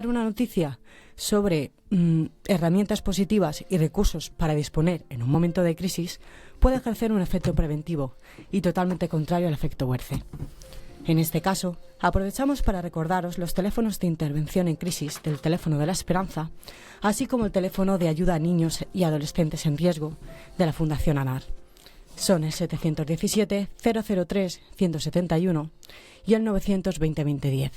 dar una noticia sobre herramientas positivas y recursos para disponer en un momento de crisis puede ejercer un efecto preventivo y totalmente contrario al efecto Werther. En este caso, aprovechamos para recordaros los teléfonos de intervención en crisis del teléfono de la Esperanza, así como el teléfono de ayuda a niños y adolescentes en riesgo de la Fundación ANAR. Son el 717-003-171 y el 920-2010.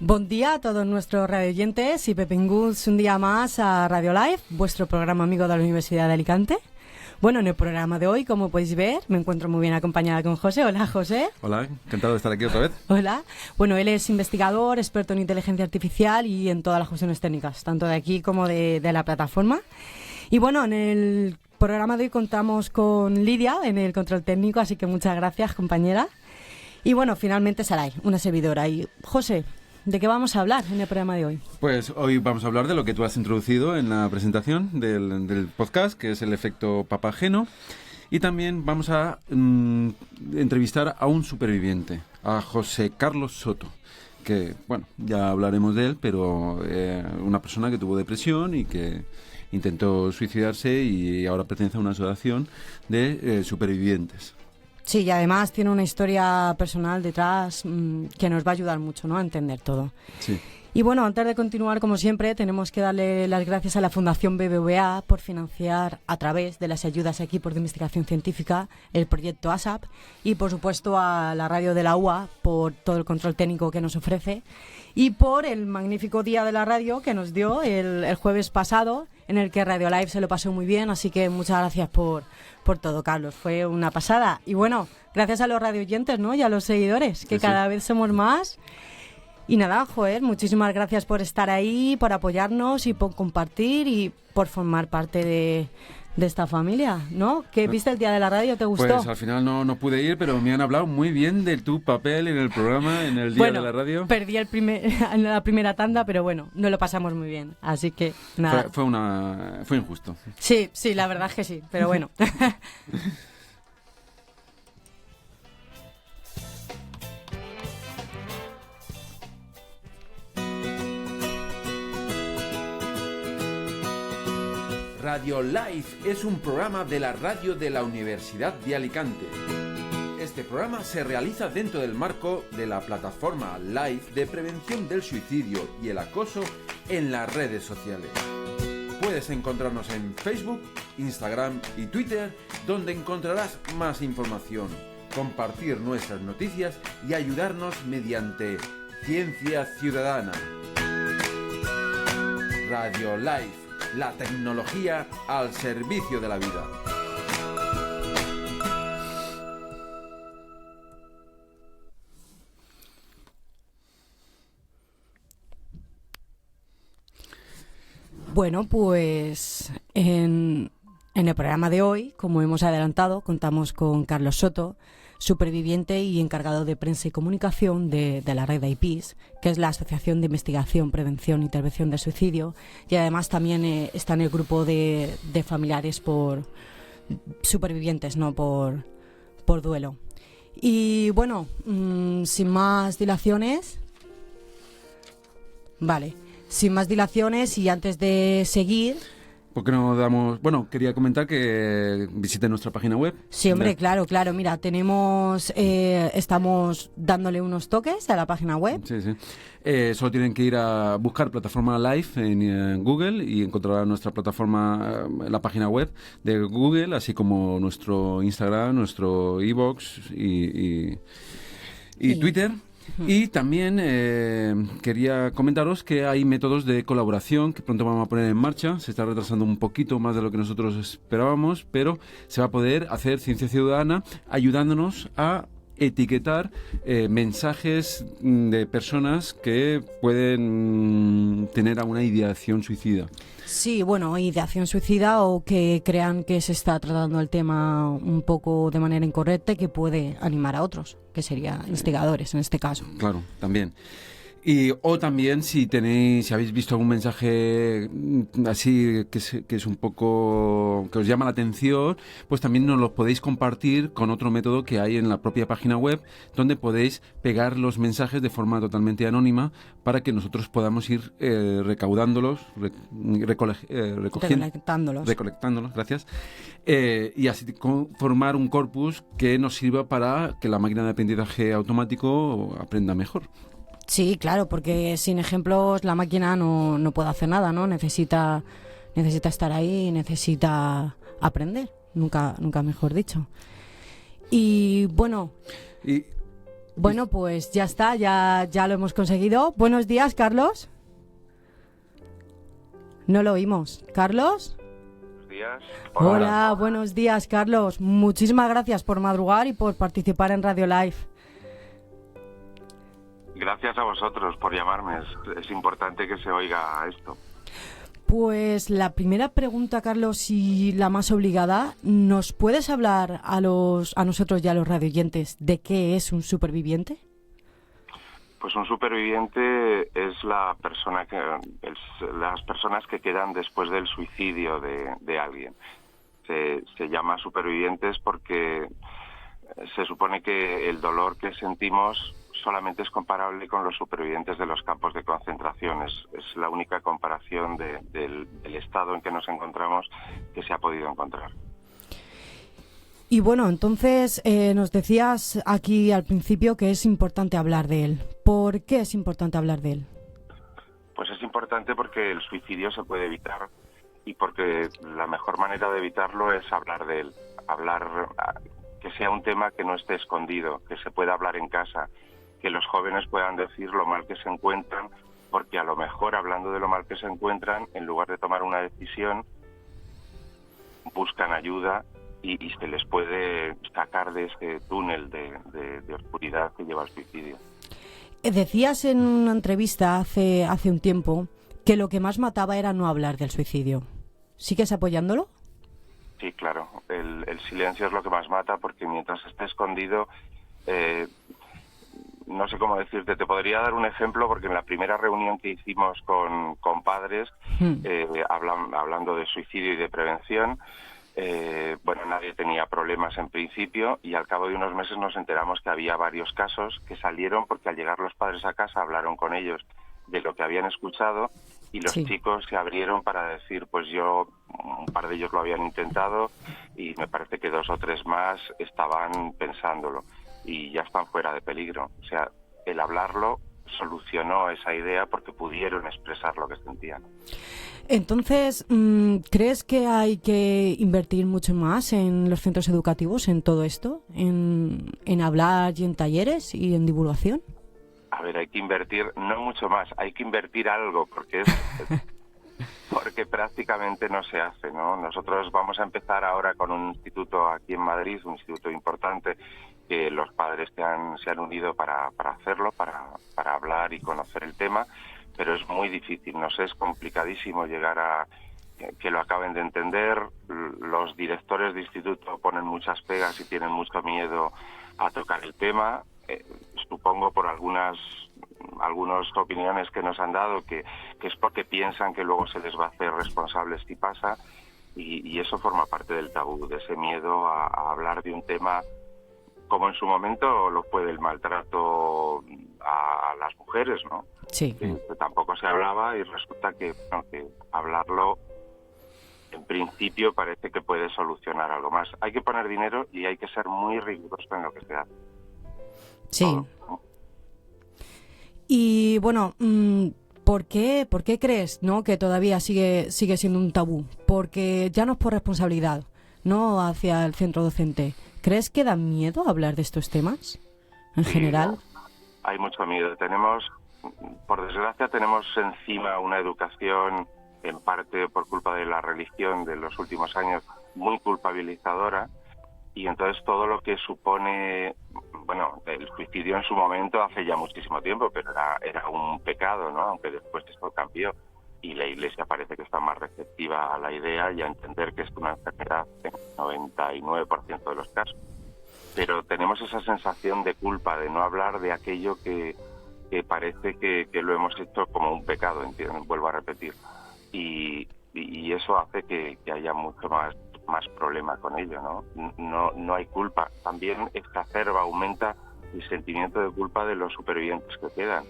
Buen día a todos nuestros radioyentes y benvinguts un día más a Radio Live, vuestro programa amigo de la Universidad de Alicante. Bueno, en el programa de hoy, como podéis ver, me encuentro muy bien acompañada con José. Hola, José. Hola, encantado de estar aquí otra vez. Hola. Bueno, él es investigador, experto en inteligencia artificial y en todas las cuestiones técnicas, tanto de aquí como de la plataforma. Y bueno, en el programa de hoy contamos con Lidia en el control técnico, así que muchas gracias, compañera. Y bueno, finalmente Saray, una servidora. Y José, ¿de qué vamos a hablar en el programa de hoy? Pues hoy vamos a hablar de lo que tú has introducido en la presentación del podcast, que es el efecto papageno. Y también vamos a entrevistar a un superviviente, a José Carlos Soto, que, bueno, ya hablaremos de él, pero una persona que tuvo depresión y que intentó suicidarse y ahora pertenece a una asociación de supervivientes. Sí, y además tiene una historia personal detrás que nos va a ayudar mucho, ¿no?, a entender todo. Sí. Y bueno, antes de continuar, como siempre, tenemos que darle las gracias a la Fundación BBVA por financiar a través de las ayudas a equipos de investigación científica el proyecto ASAP y, por supuesto, a la radio de la UA por todo el control técnico que nos ofrece y por el magnífico día de la radio que nos dio el jueves pasado, en el que Radio Live se lo pasó muy bien, así que muchas gracias por todo, Carlos, fue una pasada. Y bueno, gracias a los radioyentes, ¿no?, y a los seguidores, que sí, cada vez somos más. Y nada, joder, muchísimas gracias por estar ahí, por apoyarnos y por compartir y por formar parte de esta familia, ¿no? ¿Qué viste el día de la radio? ¿Te gustó? Pues al final no pude ir, pero me han hablado muy bien de tu papel en el programa, en el día de la radio. Perdí en la primera tanda, pero bueno, nos lo pasamos muy bien, así que nada. Fue injusto. Sí, la verdad es que sí, pero bueno. Radio Live es un programa de la radio de la Universidad de Alicante. Este programa se realiza dentro del marco de la plataforma Live de prevención del suicidio y el acoso en las redes sociales. Puedes encontrarnos en Facebook, Instagram y Twitter, donde encontrarás más información, compartir nuestras noticias y ayudarnos mediante Ciencia Ciudadana. Radio Live. La tecnología al servicio de la vida. Bueno, pues en el programa de hoy, como hemos adelantado, contamos con Carlos Soto, superviviente y encargado de prensa y comunicación de la red IPEACE, que es la Asociación de Investigación, Prevención e Intervención del Suicidio, y además también está en el grupo de familiares por supervivientes, no por duelo. Y bueno, sin más dilaciones, y antes de seguir, ¿por qué no damos...? Bueno, quería comentar que visiten nuestra página web. Sí, hombre, claro. Mira, estamos dándole unos toques a la página web. Sí. Solo tienen que ir a buscar plataforma Live en Google y encontrarán nuestra plataforma, la página web de Google, así como nuestro Instagram, nuestro iVoox y Twitter. Y también quería comentaros que hay métodos de colaboración que pronto vamos a poner en marcha. Se está retrasando un poquito más de lo que nosotros esperábamos, pero se va a poder hacer ciencia ciudadana ayudándonos a etiquetar mensajes de personas que pueden tener alguna ideación suicida. Sí, bueno, ideación suicida o que crean que se está tratando el tema un poco de manera incorrecta y que puede animar a otros, que serían instigadores en este caso. Claro, también. O también si habéis visto algún mensaje así que es un poco, que os llama la atención, pues también nos lo podéis compartir con otro método que hay en la propia página web, donde podéis pegar los mensajes de forma totalmente anónima para que nosotros podamos ir recaudándolos, recolectándolos, gracias, y así formar un corpus que nos sirva para que la máquina de aprendizaje automático aprenda mejor. Sí, claro, porque sin ejemplos la máquina no puede hacer nada, ¿no? Necesita estar ahí, necesita aprender, nunca mejor dicho. Y bueno, pues ya está, ya lo hemos conseguido. Buenos días, Carlos. No lo oímos. ¿Carlos? Buenos días. Hola, buenos días, Carlos. Muchísimas gracias por madrugar y por participar en Radio Live. Gracias a vosotros por llamarme. Es importante que se oiga esto. Pues la primera pregunta, Carlos, y la más obligada, ¿nos puedes hablar a nosotros y a los radioyentes de qué es un superviviente? Pues un superviviente es las personas que quedan después del suicidio de alguien. Se llama supervivientes porque se supone que el dolor que sentimos solamente es comparable con los supervivientes de los campos de concentración. Es la única comparación del estado en que nos encontramos que se ha podido encontrar. Y bueno, entonces nos decías aquí al principio que es importante hablar de él. ¿Por qué es importante hablar de él? Pues es importante porque el suicidio se puede evitar y porque la mejor manera de evitarlo es hablar de él. Que sea un tema que no esté escondido, que se pueda hablar en casa, que los jóvenes puedan decir lo mal que se encuentran, porque a lo mejor hablando de lo mal que se encuentran, en lugar de tomar una decisión, buscan ayuda y se les puede sacar de ese túnel de oscuridad que lleva al suicidio. Decías en una entrevista hace un tiempo que lo que más mataba era no hablar del suicidio. ¿Sigues apoyándolo? Sí, claro. El silencio es lo que más mata, porque mientras esté escondido... no sé cómo decirte, te podría dar un ejemplo porque en la primera reunión que hicimos con padres, hablando de suicidio y de prevención, nadie tenía problemas en principio y al cabo de unos meses nos enteramos que había varios casos que salieron porque al llegar los padres a casa hablaron con ellos de lo que habían escuchado y los chicos se abrieron para decir, pues un par de ellos lo habían intentado y me parece que 2 o 3 más estaban pensándolo. Y ya están fuera de peligro. O sea, el hablarlo solucionó esa idea porque pudieron expresar lo que sentían. Entonces, ¿crees que hay que invertir mucho más en los centros educativos, en todo esto? ¿En hablar y en talleres y en divulgación? A ver, hay que invertir, no mucho más, hay que invertir algo porque porque prácticamente no se hace, ¿no? Nosotros vamos a empezar ahora con un instituto aquí en Madrid, un instituto importante, que los padres se han unido para hacerlo, para hablar y conocer el tema, pero es muy difícil, nos es complicadísimo llegar a que lo acaben de entender. Los directores de instituto ponen muchas pegas y tienen mucho miedo a tocar el tema. Supongo por algunas opiniones que nos han dado que es porque piensan que luego se les va a hacer responsables si pasa, y eso forma parte del tabú, de ese miedo a hablar de un tema como en su momento lo fue del maltrato a las mujeres, ¿no? Sí. Que tampoco se hablaba y resulta que hablarlo en principio parece que puede solucionar algo más. Hay que poner dinero y hay que ser muy riguroso en lo que se hace. Sí. Todo. Y bueno, ¿por qué crees, no, que todavía sigue siendo un tabú? Porque ya no es por responsabilidad, no hacia el centro docente. ¿Crees que da miedo hablar de estos temas en general? Hay mucho miedo. Por desgracia, tenemos encima una educación, en parte por culpa de la religión de los últimos años, muy culpabilizadora, y entonces todo lo que supone, bueno, el suicidio en su momento hace ya muchísimo tiempo, pero era un pecado, ¿no? Aunque después esto cambió y la Iglesia parece que está más receptiva a la idea y a entender que es una enfermedad en el 99% de los casos. Pero tenemos esa sensación de culpa, de no hablar de aquello que parece que lo hemos hecho como un pecado, ¿entienden? Vuelvo a repetir. Y eso hace que haya mucho más problema con ello, ¿no? No hay culpa. También exacerba, aumenta el sentimiento de culpa de los supervivientes que quedan,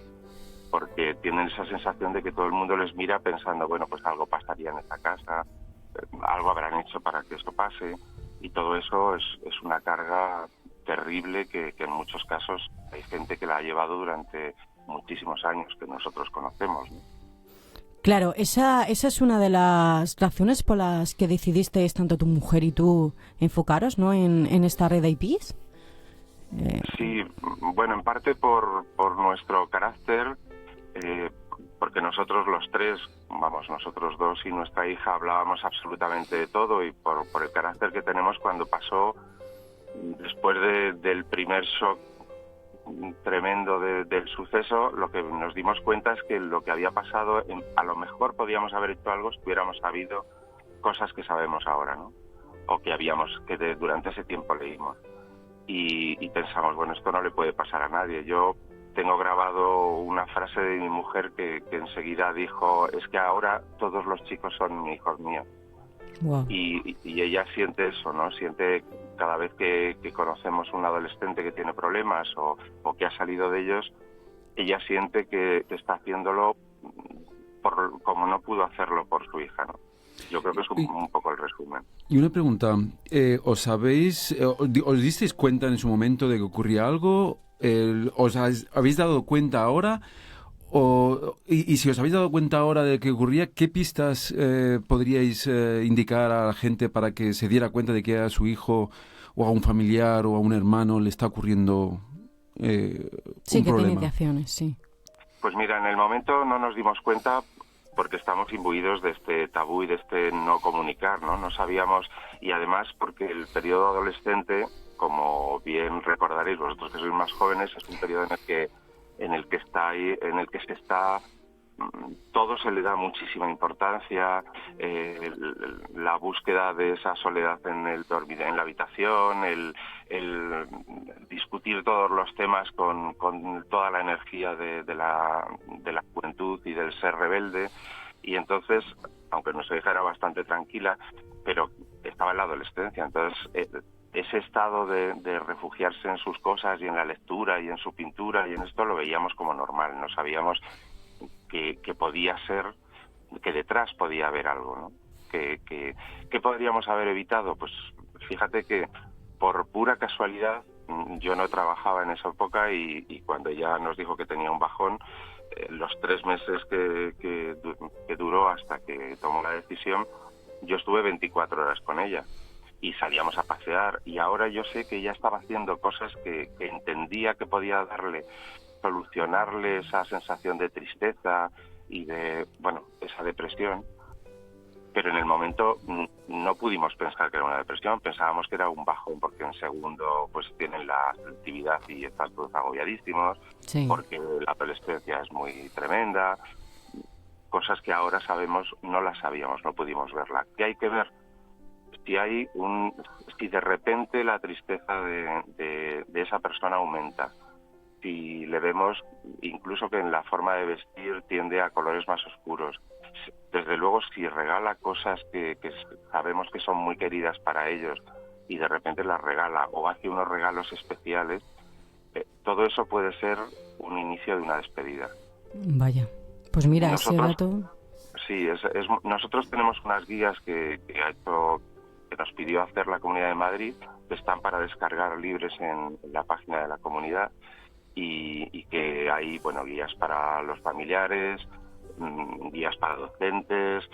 porque tienen esa sensación de que todo el mundo les mira pensando, bueno, pues algo pasaría en esta casa, algo habrán hecho para que esto pase, y todo eso es una carga terrible que en muchos casos hay gente que la ha llevado durante muchísimos años que nosotros conocemos, ¿no? Claro, esa es una de las razones por las que decidisteis, tanto tu mujer y tú, enfocaros, ¿no?, en esta red de IPs. Sí, bueno, en parte por nuestro carácter, porque nosotros los tres, nosotros dos y nuestra hija hablábamos absolutamente de todo, y por el carácter que tenemos cuando pasó, después del primer shock tremendo del suceso, lo que nos dimos cuenta es que lo que había pasado, a lo mejor podíamos haber hecho algo si hubiéramos sabido cosas que sabemos ahora, ¿no? O que durante ese tiempo leímos. Y pensamos, bueno, esto no le puede pasar a nadie. Yo tengo grabado una frase de mi mujer que enseguida dijo, es que ahora todos los chicos son hijos míos. Wow. Y ella siente eso, ¿no? Siente cada vez que conocemos un adolescente que tiene problemas o que ha salido de ellos, ella siente que está haciéndolo como no pudo hacerlo por su hija, ¿no? Yo creo que es un poco el resumen. Y una pregunta, ¿os disteis cuenta en su momento de que ocurría algo? ¿Os habéis dado cuenta ahora? Y si os habéis dado cuenta ahora de que ocurría, ¿qué pistas podríais indicar a la gente para que se diera cuenta de que a su hijo o a un familiar o a un hermano le está ocurriendo un que problema? tiene intenciones, sí. Pues mira, en el momento no nos dimos cuenta porque estamos imbuidos de este tabú y de este no comunicar, ¿no? No sabíamos, y además porque el periodo adolescente, como bien recordaréis vosotros que sois más jóvenes, es un periodo en el que se está, todo se le da muchísima importancia, la búsqueda de esa soledad en la habitación, el discutir todos los temas con toda la energía de la juventud y del ser rebelde. Y entonces, aunque nuestra hija era bastante tranquila, pero estaba en la adolescencia, entonces ese estado de refugiarse en sus cosas y en la lectura y en su pintura y en esto lo veíamos como normal. No sabíamos que podía ser, que detrás podía haber algo, ¿no? ¿Qué podríamos haber evitado? Pues fíjate que por pura casualidad yo no trabajaba en esa época y cuando ella nos dijo que tenía un bajón, los 3 meses que duró hasta que tomó la decisión, yo estuve 24 horas con ella y salíamos a pasear, y ahora yo sé que ella estaba haciendo cosas que entendía que podía solucionarle esa sensación de tristeza y de, esa depresión, pero en el momento no pudimos pensar que era una depresión, pensábamos que era un bajón porque en segundo pues tienen la selectividad y están todos agobiadísimos, Sí. porque la adolescencia es muy tremenda, cosas que ahora sabemos, no las sabíamos, no pudimos verla. ¿Qué hay que ver? Si de repente la tristeza de esa persona aumenta, si le vemos incluso que en la forma de vestir tiende a colores más oscuros, desde luego si regala cosas que sabemos que son muy queridas para ellos y de repente las regala o hace unos regalos especiales, todo eso puede ser un inicio de una despedida. Vaya, pues mira, ese dato... Sí, nosotros tenemos unas guías que nos pidió hacer la Comunidad de Madrid, que están para descargar libres en la página de la comunidad, y que hay guías para los familiares, guías para docentes,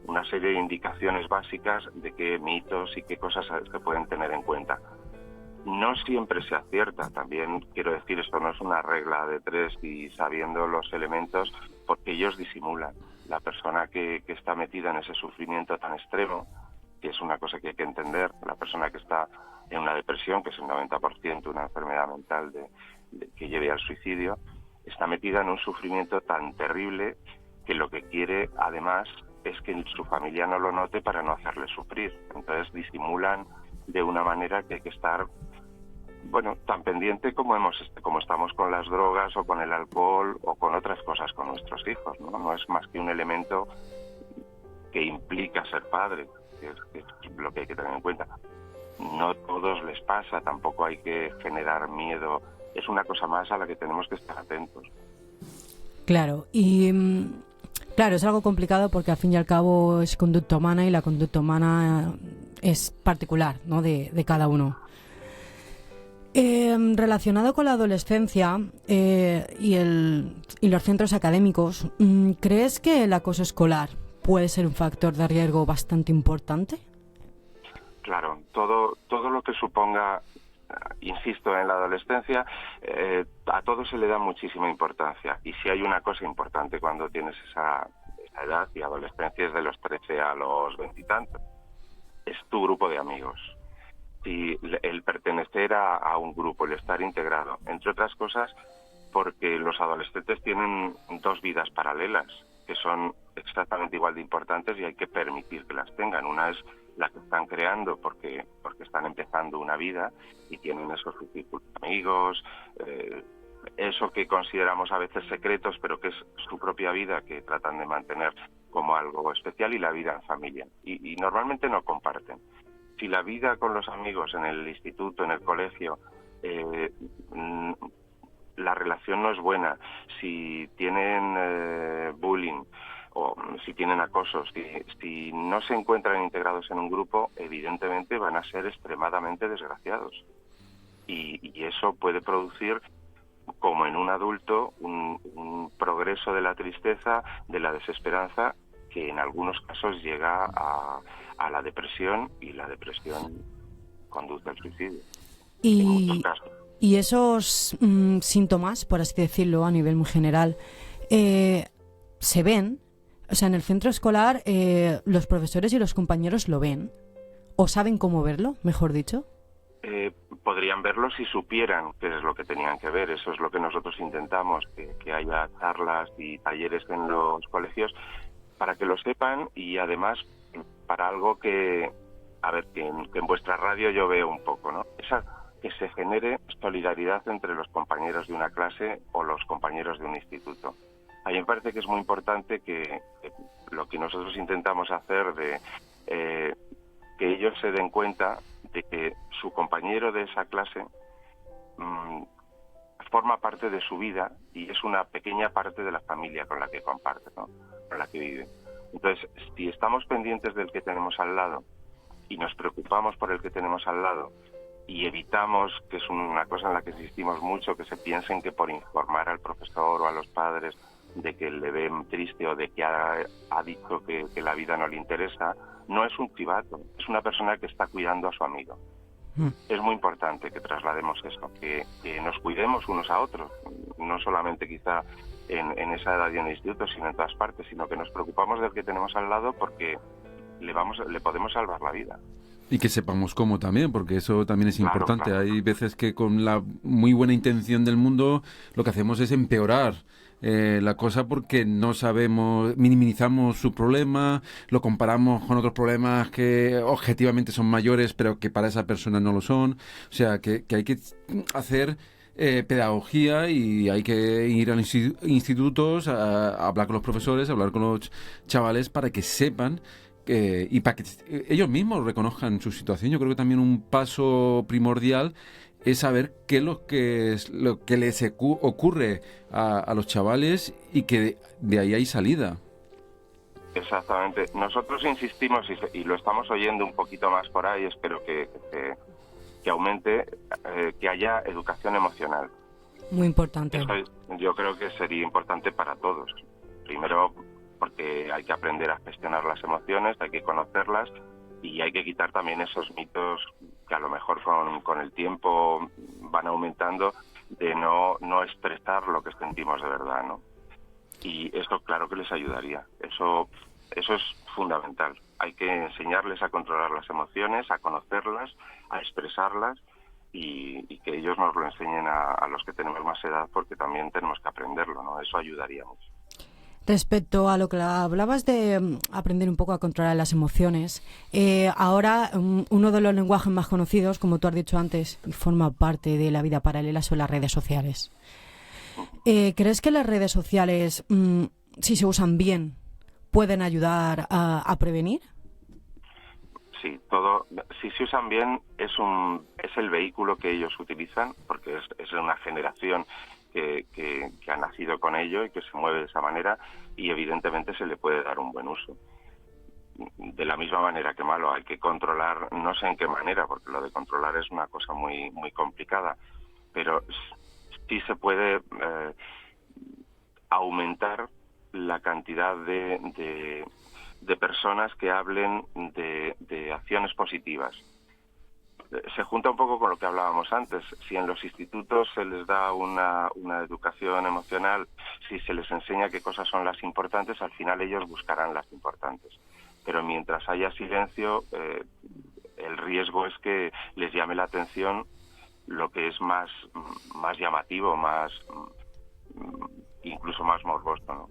una serie de indicaciones básicas de qué mitos y qué cosas se pueden tener en cuenta. No siempre se acierta, también quiero decir, esto no es una regla de 3 y sabiendo los elementos, porque ellos disimulan. La persona que está metida en ese sufrimiento tan extremo, que es una cosa que hay que entender, la persona que está en una depresión, que es el 90% una enfermedad mental que lleve al suicidio, está metida en un sufrimiento tan terrible que lo que quiere, además, es que su familia no lo note para no hacerle sufrir. Entonces disimulan de una manera que hay que estar, bueno, tan pendiente como estamos con las drogas o con el alcohol o con otras cosas con nuestros hijos, ¿no? No es más que un elemento que implica ser padre, que es lo que hay que tener en cuenta. No a todos les pasa, tampoco hay que generar miedo. Es una cosa más a la que tenemos que estar atentos. Claro, y claro, es algo complicado porque al fin y al cabo es conducta humana y la conducta humana es particular, ¿no?, de cada uno. Relacionado con la adolescencia y los centros académicos, ¿crees que el acoso escolar puede ser un factor de riesgo bastante importante? Claro, todo lo que suponga, insisto, en la adolescencia, a todo se le da muchísima importancia. Y si hay una cosa importante cuando tienes esa edad y adolescencia, es de los 13 a los 20 y tantos, es tu grupo de amigos. Y el pertenecer a un grupo, el estar integrado, entre otras cosas, porque los adolescentes tienen dos vidas paralelas que son exactamente igual de importantes y hay que permitir que las tengan. Una es la que están creando porque están empezando una vida y tienen esos círculos de amigos, eso que consideramos a veces secretos, pero que es su propia vida, que tratan de mantener como algo especial, y la vida en familia. Y normalmente no comparten. Si la vida con los amigos en el instituto, en el colegio, la relación no es buena, si tienen bullying o si tienen acoso, si no se encuentran integrados en un grupo, evidentemente van a ser extremadamente desgraciados. Y eso puede producir, como en un adulto, un progreso de la tristeza, de la desesperanza, que en algunos casos llega a la depresión, y la depresión conduce al suicidio. En muchos casos. Y esos síntomas, por así decirlo, a nivel muy general, se ven, o sea, en el centro escolar los profesores y los compañeros lo ven, o saben cómo verlo, mejor dicho. Podrían verlo si supieran qué es lo que tenían que ver. Eso es lo que nosotros intentamos, que haya charlas y talleres en los colegios para que lo sepan, y además para algo que en vuestra radio yo veo un poco, ¿no? Que se genere solidaridad entre los compañeros de una clase o los compañeros de un instituto. A mí me parece que es muy importante que lo que nosotros intentamos hacer que ellos se den cuenta de que su compañero de esa clase forma parte de su vida y es una pequeña parte de la familia con la que comparte, ¿no?, con la que vive. Entonces, si estamos pendientes del que tenemos al lado y nos preocupamos por el que tenemos al lado, y evitamos, que es una cosa en la que insistimos mucho, que se piensen que por informar al profesor o a los padres de que le ven triste o de que ha dicho que la vida no le interesa, no es un chivato, es una persona que está cuidando a su amigo. Es muy importante que traslademos eso, que nos cuidemos unos a otros, no solamente quizá en esa edad y en el instituto, sino en todas partes, sino que nos preocupamos del que tenemos al lado porque le podemos salvar la vida. Y que sepamos cómo también, porque eso también es importante. Claro. Hay veces que con la muy buena intención del mundo lo que hacemos es empeorar la cosa porque no sabemos, minimizamos su problema, lo comparamos con otros problemas que objetivamente son mayores, pero que para esa persona no lo son. O sea, que hay que hacer pedagogía y hay que ir a los institutos a hablar con los profesores, a hablar con los chavales para que sepan y para que ellos mismos reconozcan su situación. Yo creo que también un paso primordial es saber qué es lo que les ocurre a los chavales y que de ahí hay salida. Exactamente. Nosotros insistimos, y lo estamos oyendo un poquito más por ahí, espero que aumente, que haya educación emocional. Muy importante. Eso yo creo que sería importante para todos. Primero, porque hay que aprender a gestionar las emociones, hay que conocerlas y hay que quitar también esos mitos que a lo mejor con el tiempo van aumentando, de no expresar lo que sentimos de verdad, ¿no? Y eso claro que les ayudaría. Eso es fundamental. Hay que enseñarles a controlar las emociones, a conocerlas, a expresarlas y que ellos nos lo enseñen a los que tenemos más edad, porque también tenemos que aprenderlo, ¿no? Eso ayudaría mucho. Respecto a lo que hablabas de aprender un poco a controlar las emociones, ahora uno de los lenguajes más conocidos, como tú has dicho antes, y forma parte de la vida paralela, son las redes sociales. ¿Crees que las redes sociales, si se usan bien, pueden ayudar a prevenir? Sí, si se usan bien, es el vehículo que ellos utilizan, porque es una generación que ha nacido con ello y que se mueve de esa manera, y evidentemente se le puede dar un buen uso. De la misma manera que malo, hay que controlar, no sé en qué manera, porque lo de controlar es una cosa muy, muy complicada, pero sí se puede aumentar la cantidad de personas que hablen de acciones positivas. Se junta un poco con lo que hablábamos antes. Si en los institutos se les da una educación emocional, si se les enseña qué cosas son las importantes, al final ellos buscarán las importantes. Pero mientras haya silencio, el riesgo es que les llame la atención lo que es más llamativo, incluso más morboso, ¿no?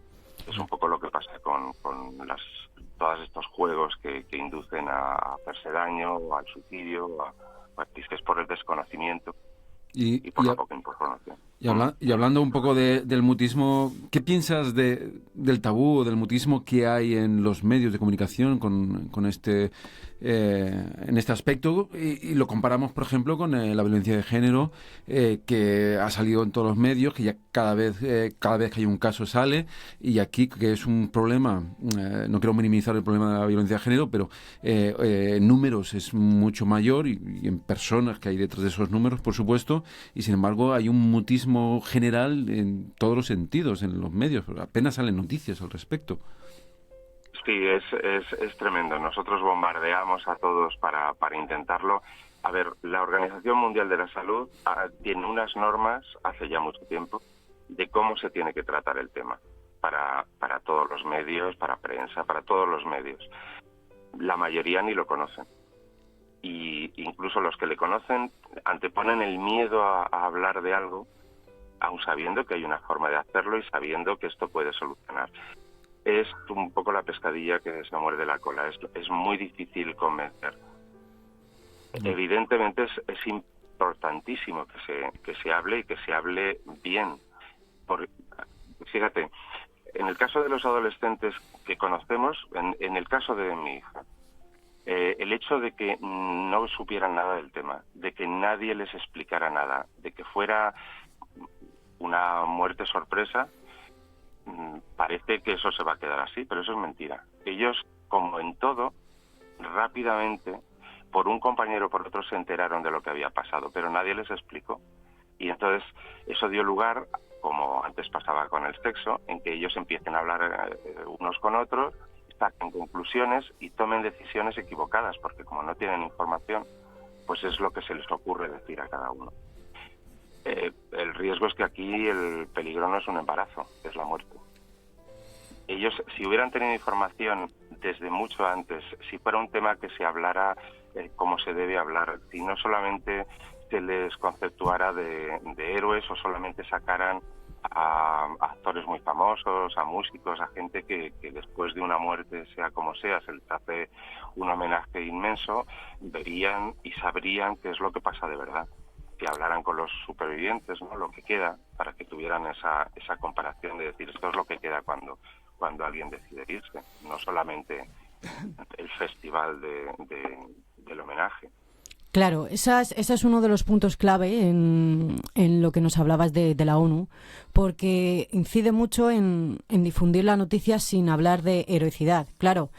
Es un poco lo que pasa con todos estos juegos que inducen a hacerse daño, o al suicidio, o a es por el desconocimiento y por la poca información. Y hablando un poco del mutismo, ¿qué piensas del tabú o del mutismo que hay en los medios de comunicación con en este aspecto? Y lo comparamos, por ejemplo, con la violencia de género, que ha salido en todos los medios, que ya cada vez que hay un caso sale, y aquí, que es un problema, no quiero minimizar el problema de la violencia de género, pero en números es mucho mayor y en personas que hay detrás de esos números, por supuesto, y sin embargo hay un mutismo general en todos los sentidos en los medios, apenas salen noticias al respecto. Sí, es tremendo. Nosotros bombardeamos a todos para intentarlo. A ver, la Organización Mundial de la Salud tiene unas normas hace ya mucho tiempo de cómo se tiene que tratar el tema para todos los medios, para prensa, para todos los medios. La mayoría ni lo conocen. Y incluso los que le conocen anteponen el miedo a hablar de algo, aun sabiendo que hay una forma de hacerlo y sabiendo que esto puede solucionar. Es un poco la pescadilla que se muerde la cola. Es muy difícil convencer. Evidentemente es importantísimo que se hable y que se hable bien. Fíjate, en el caso de los adolescentes que conocemos, en el caso de mi hija, el hecho de que no supieran nada del tema, de que nadie les explicara nada, de que fuera una muerte sorpresa, parece que eso se va a quedar así, pero eso es mentira. Ellos, como en todo, rápidamente, por un compañero o por otro, se enteraron de lo que había pasado, pero nadie les explicó. Y entonces eso dio lugar, como antes pasaba con el sexo, en que ellos empiecen a hablar unos con otros, saquen conclusiones y tomen decisiones equivocadas, porque como no tienen información, pues es lo que se les ocurre decir a cada uno. El riesgo es que aquí el peligro no es un embarazo, es la muerte. Ellos, si hubieran tenido información desde mucho antes, si fuera un tema que se hablara como se debe hablar, si no solamente se les conceptuara de héroes o solamente sacaran a actores muy famosos, a músicos, a gente que después de una muerte, sea como sea, se les hace un homenaje inmenso, verían y sabrían qué es lo que pasa de verdad. Que hablaran con los supervivientes, ¿no? Lo que queda, para que tuvieran esa comparación de decir esto es lo que queda cuando alguien decide irse, no solamente el festival del homenaje. Claro, ese es uno de los puntos clave en lo que nos hablabas de la ONU, porque incide mucho en difundir la noticia sin hablar de heroicidad. Claro,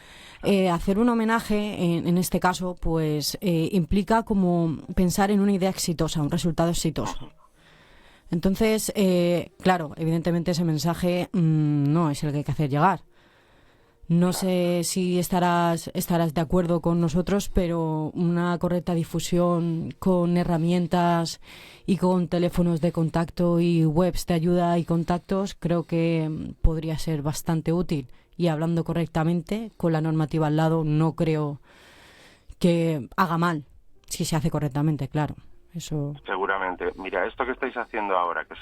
hacer un homenaje, en este caso, pues implica como pensar en una idea exitosa, un resultado exitoso. Entonces, claro, evidentemente ese mensaje no es el que hay que hacer llegar. No sé si estarás de acuerdo con nosotros, pero una correcta difusión con herramientas y con teléfonos de contacto y webs de ayuda y contactos creo que podría ser bastante útil y hablando correctamente, con la normativa al lado, no creo que haga mal, si se hace correctamente, claro. Eso. Seguramente. Mira, esto que estáis haciendo ahora, que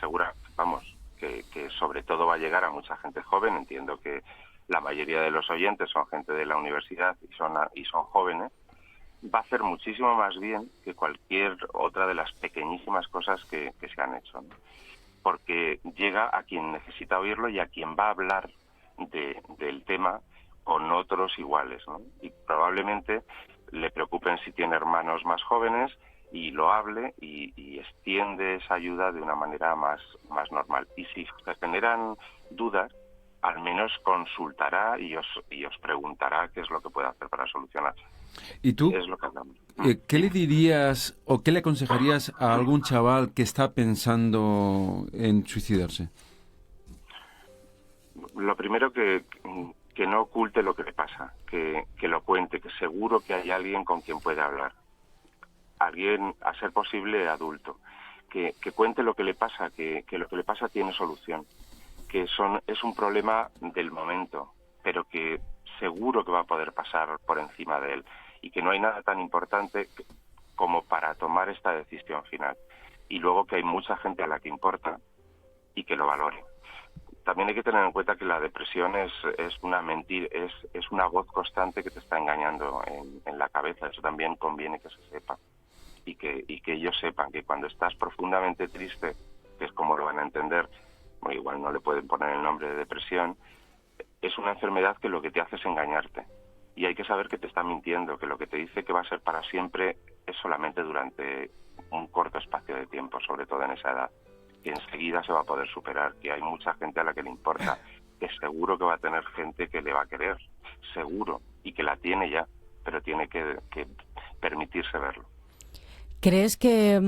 que sobre todo va a llegar a mucha gente joven, entiendo que la mayoría de los oyentes son gente de la universidad y son jóvenes, va a hacer muchísimo más bien que cualquier otra de las pequeñísimas cosas que se han hecho, ¿no? Porque llega a quien necesita oírlo y a quien va a hablar del tema con otros iguales, ¿no? Y probablemente le preocupen si tiene hermanos más jóvenes y lo hable y extiende esa ayuda de una manera más normal. Y si se generan dudas, al menos consultará y os preguntará qué es lo que puede hacer para solucionar. ¿Y tú? Es lo que hablamos. ¿Qué le dirías o qué le aconsejarías a algún chaval que está pensando en suicidarse? Lo primero que no oculte lo que le pasa, que lo cuente, que seguro que hay alguien con quien puede hablar. Alguien, a ser posible, adulto. Que cuente lo que le pasa, que lo que le pasa tiene solución. Que es un problema del momento, pero que seguro que va a poder pasar por encima de él. Y que no hay nada tan importante como para tomar esta decisión final. Y luego que hay mucha gente a la que importa y que lo valore. También hay que tener en cuenta que la depresión es una mentira, es una voz constante que te está engañando en la cabeza. Eso también conviene que se sepa. Y que ellos sepan que cuando estás profundamente triste, que es como lo van a entender, o igual no le pueden poner el nombre de depresión, es una enfermedad que lo que te hace es engañarte. Y hay que saber que te está mintiendo, que lo que te dice que va a ser para siempre es solamente durante un corto espacio de tiempo, sobre todo en esa edad, que enseguida se va a poder superar, que hay mucha gente a la que le importa, que seguro que va a tener gente que le va a querer, seguro, y que la tiene ya, pero tiene que permitirse verlo. ¿Crees que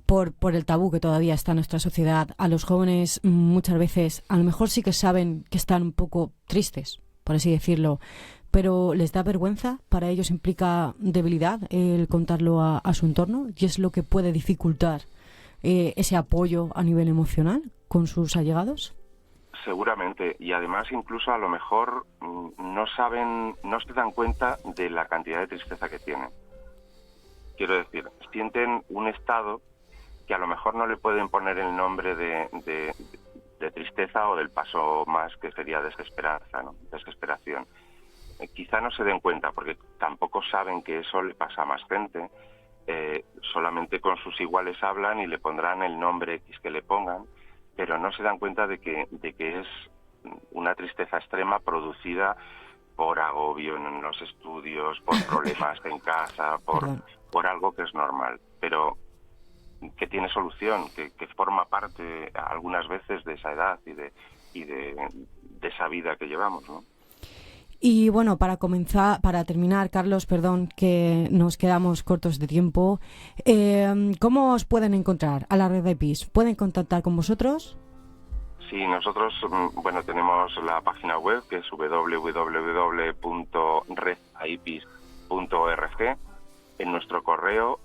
por el tabú que todavía está en nuestra sociedad, a los jóvenes muchas veces a lo mejor sí que saben que están un poco tristes, por así decirlo, pero les da vergüenza? ¿Para ellos implica debilidad el contarlo a su entorno? ¿Y es lo que puede dificultar ese apoyo a nivel emocional con sus allegados? Seguramente, y además incluso a lo mejor no se dan cuenta de la cantidad de tristeza que tienen. Quiero decir, sienten un estado que a lo mejor no le pueden poner el nombre de tristeza o del paso más, que sería desesperanza, ¿no? Desesperación. Quizá no se den cuenta porque tampoco saben que eso le pasa a más gente. Solamente con sus iguales hablan y le pondrán el nombre X que le pongan, pero no se dan cuenta de que es una tristeza extrema producida por agobio en los estudios, por problemas en casa, por algo que es normal, pero que tiene solución, que forma parte algunas veces de esa edad y de esa vida que llevamos, ¿no? Y bueno, para terminar, Carlos, perdón, que nos quedamos cortos de tiempo, ¿cómo os pueden encontrar a la Red IPIS? ¿Pueden contactar con vosotros? Sí, nosotros, tenemos la página web que es www.redaipis.org, en nuestro correo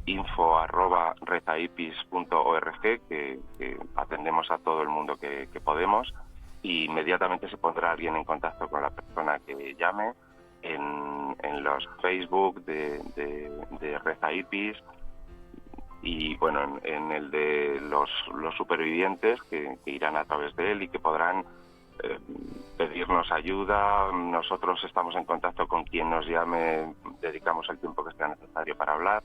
info@redaipis.org, que atendemos a todo el mundo que podemos, y inmediatamente se pondrá alguien en contacto con la persona que llame en los Facebook de Redaipis y bueno, en el de los supervivientes que irán a través de él y que podrán pedirnos ayuda. Nosotros estamos en contacto con quien nos llame, dedicamos el tiempo que sea necesario para hablar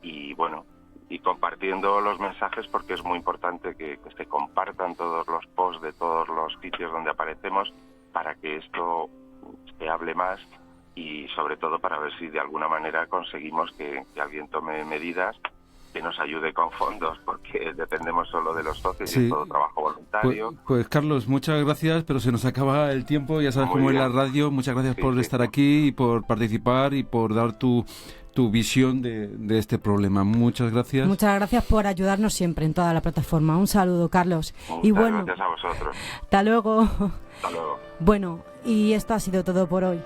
y bueno, y compartiendo los mensajes, porque es muy importante que se compartan todos los posts de todos los sitios donde aparecemos para que esto se hable más y sobre todo para ver si de alguna manera conseguimos que alguien tome medidas que nos ayude con fondos, porque dependemos solo de los socios y es todo trabajo voluntario. Pues Carlos, muchas gracias, pero se nos acaba el tiempo, ya sabes cómo es la radio. Muchas gracias por estar aquí y por participar y por dar tu visión de este problema. Muchas gracias. Muchas gracias por ayudarnos siempre en toda la plataforma. Un saludo, Carlos. Muchas gracias a vosotros. Hasta luego. Hasta luego. Bueno, y esto ha sido todo por hoy.